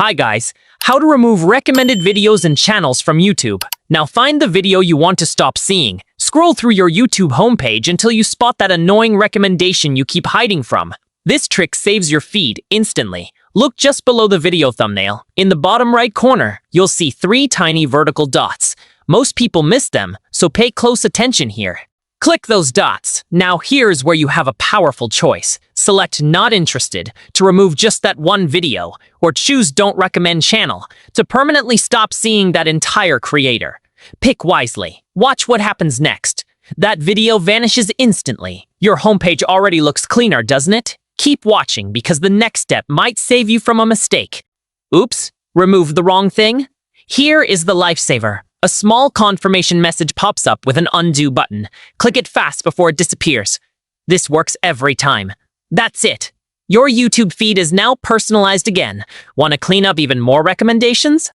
Hi guys, how to remove recommended videos and channels from YouTube. Now find the video you want to stop seeing. Scroll through your YouTube homepage until you spot that annoying recommendation you keep hiding from. This trick saves your feed instantly. Look just below the video thumbnail. In the bottom right corner, you'll see 3 tiny vertical dots. Most people miss them, so pay close attention here. Click those dots. Now here's where you have a powerful choice. Select Not Interested to remove just that one video, or choose Don't Recommend Channel to permanently stop seeing that entire creator. Pick wisely. Watch what happens next. That video vanishes instantly. Your homepage already looks cleaner, doesn't it? Keep watching because the next step might save you from a mistake. Oops, removed the wrong thing? Here is the lifesaver. A small confirmation message pops up with an undo button. Click it fast before it disappears. This works every time. That's it. Your YouTube feed is now personalized again. Want to clean up even more recommendations?